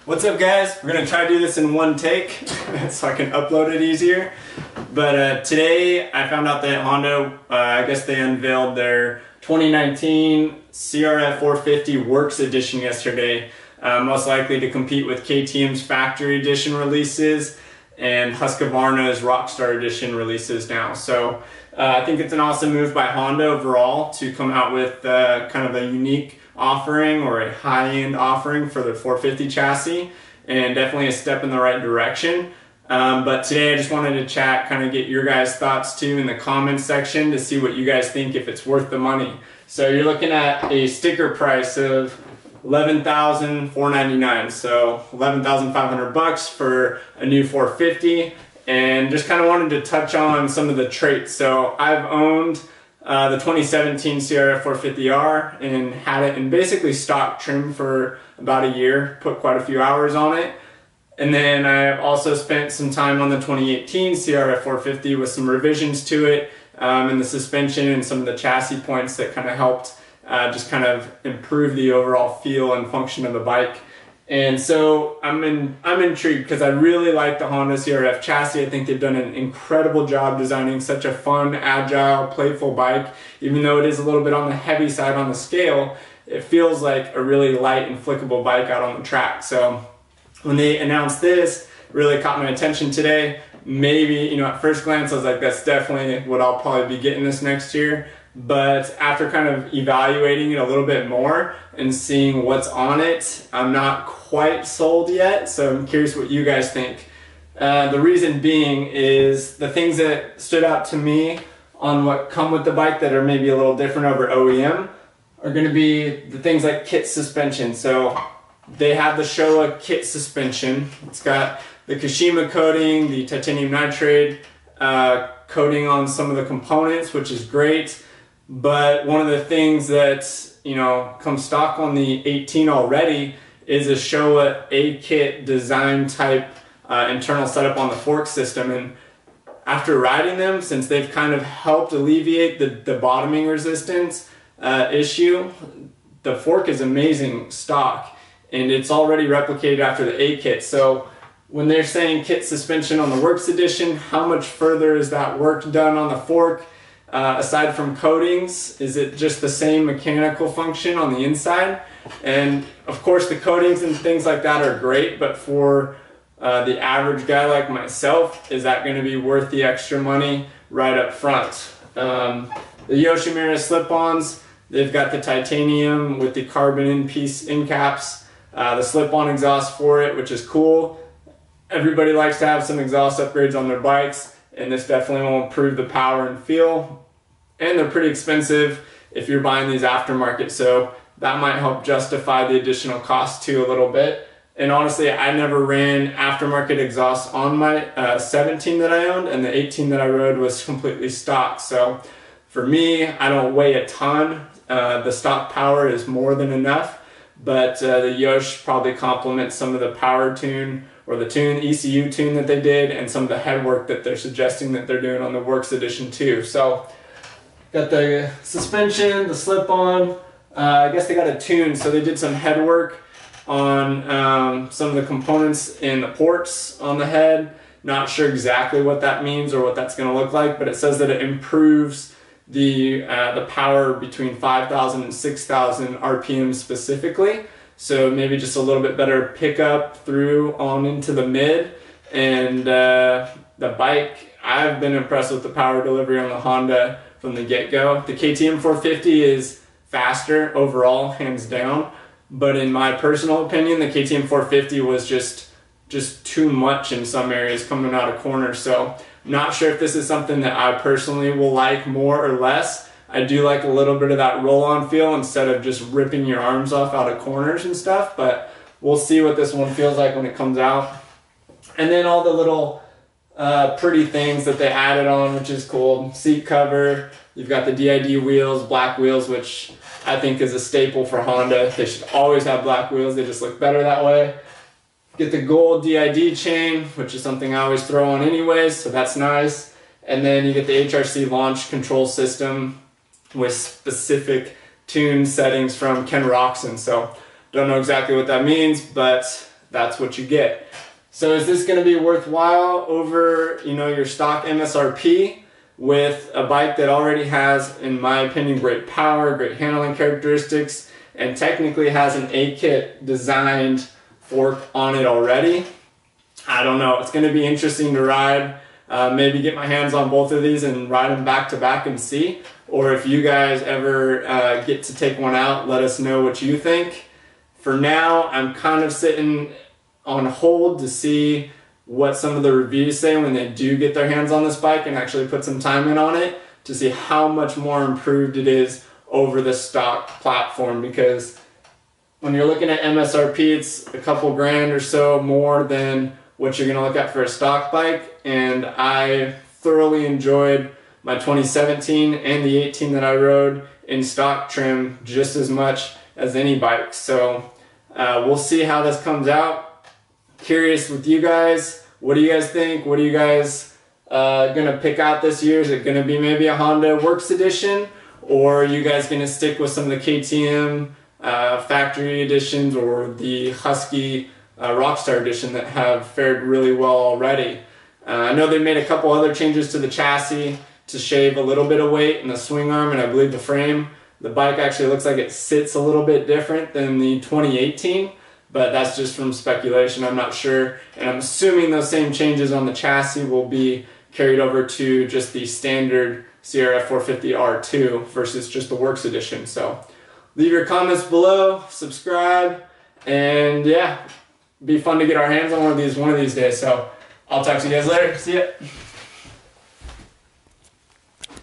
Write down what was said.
What's up, guys? We're gonna try to do this in one take so I can upload it easier. But today I found out that Honda, I guess they unveiled their 2019 CRF450 Works Edition yesterday. Most likely to compete with KTM's Factory Edition releases and Husqvarna's Rockstar Edition releases now. So I think it's an awesome move by Honda overall to come out with kind of a unique offering or a high-end offering for the 450 chassis, and definitely a step in the right direction. But today I just wanted to chat, kind of get your guys' thoughts too in the comments section to see what you guys think, if it's worth the money. So you're looking at a sticker price of $11,499, so $11,500 for a new 450, and just kind of wanted to touch on some of the traits. So I've owned the 2017 CRF450R and had it in basically stock trim for about a year, put quite a few hours on it. And then I've also spent some time on the 2018 CRF450 with some revisions to it, and the suspension and some of the chassis points that kind of helped just kind of improve the overall feel and function of the bike. And so I'm intrigued because I really like the Honda CRF chassis. I think they've done an incredible job designing such a fun, agile, playful bike. Even though it is a little bit on the heavy side on the scale, it feels like a really light and flickable bike out on the track. So when they announced this, it really caught my attention today. Maybe, at first glance I was like, that's definitely what I'll probably be getting this next year. But after kind of evaluating it a little bit more and seeing what's on it, I'm not quite sold yet, so I'm curious what you guys think. The reason being is the things that stood out to me on what come with the bike that are maybe a little different over OEM are going to be the things like kit suspension. So they have the Showa kit suspension. It's got the Kashima coating, the titanium nitride coating on some of the components, which is great. But one of the things that, comes stock on the 18 already is a Showa A-kit design type internal setup on the fork system. And after riding them, since they've kind of helped alleviate the bottoming resistance issue, the fork is amazing stock, and it's already replicated after the A-kit. So when they're saying kit suspension on the Works Edition, how much further is that work done on the fork? Aside from coatings, is it just the same mechanical function on the inside? And of course the coatings and things like that are great, but for the average guy like myself, is that going to be worth the extra money right up front? The Yoshimura slip-ons, they've got the titanium with the carbon in caps, the slip-on exhaust for it, which is cool. Everybody likes to have some exhaust upgrades on their bikes, and this definitely will improve the power and feel. And they're pretty expensive if you're buying these aftermarket, so that might help justify the additional cost too a little bit. And honestly, I never ran aftermarket exhaust on my 17 that I owned, and the 18 that I rode was completely stock. So for me, I don't weigh a ton. The stock power is more than enough, but the Yosh probably complements some of the power tune or the ECU tune that they did, and some of the head work that they're suggesting that they're doing on the Works Edition too. So got the suspension, the slip-on, I guess they got a tune, so they did some head work on some of the components in the ports on the head. Not sure exactly what that means or what that's going to look like, but it says that it improves the power between 5,000 and 6,000 RPM specifically. So maybe just a little bit better pickup through on into the mid. And the bike, I've been impressed with the power delivery on the Honda from the get-go. The KTM 450 is faster overall, hands down. But in my personal opinion, the KTM 450 was just too much in some areas coming out of corners. So I'm not sure if this is something that I personally will like more or less. I do like a little bit of that roll-on feel instead of just ripping your arms off out of corners and stuff, but we'll see what this one feels like when it comes out. And then all the little pretty things that they added on, which is cool. Seat cover, you've got the DID wheels, black wheels, which I think is a staple for Honda. They should always have black wheels, they just look better that way. Get the gold DID chain, which is something I always throw on anyways, so that's nice. And then you get the HRC launch control system with specific tune settings from Ken Roxon. So don't know exactly what that means, but that's what you get. So is this going to be worthwhile over, you know, your stock MSRP with a bike that already has, in my opinion, great power, great handling characteristics, and technically has an A-kit designed fork on it already? I don't know. It's going to be interesting to ride. Maybe get my hands on both of these and ride them back to back and see. Or if you guys ever get to take one out, let us know what you think. For now, I'm kind of sitting on hold to see what some of the reviews say when they do get their hands on this bike and actually put some time in on it, to see how much more improved it is over the stock platform. Because when you're looking at MSRP, it's a couple grand or so more than what you're going to look at for a stock bike. And I thoroughly enjoyed my 2017 and the 18 that I rode in stock trim just as much as any bike. So we'll see how this comes out. Curious with you guys. What do you guys think? What are you guys gonna pick out this year? Is it gonna be maybe a Honda Works Edition, or are you guys gonna stick with some of the KTM factory editions or the Husky Rockstar edition that have fared really well already? I know they made a couple other changes to the chassis to shave a little bit of weight in the swing arm and I believe the frame. The bike actually looks like it sits a little bit different than the 2018. But that's just from speculation, I'm not sure. And I'm assuming those same changes on the chassis will be carried over to just the standard CRF450R 2 versus just the Works Edition. So leave your comments below, subscribe, and yeah, be fun to get our hands on one of these days. So I'll talk to you guys later. See ya.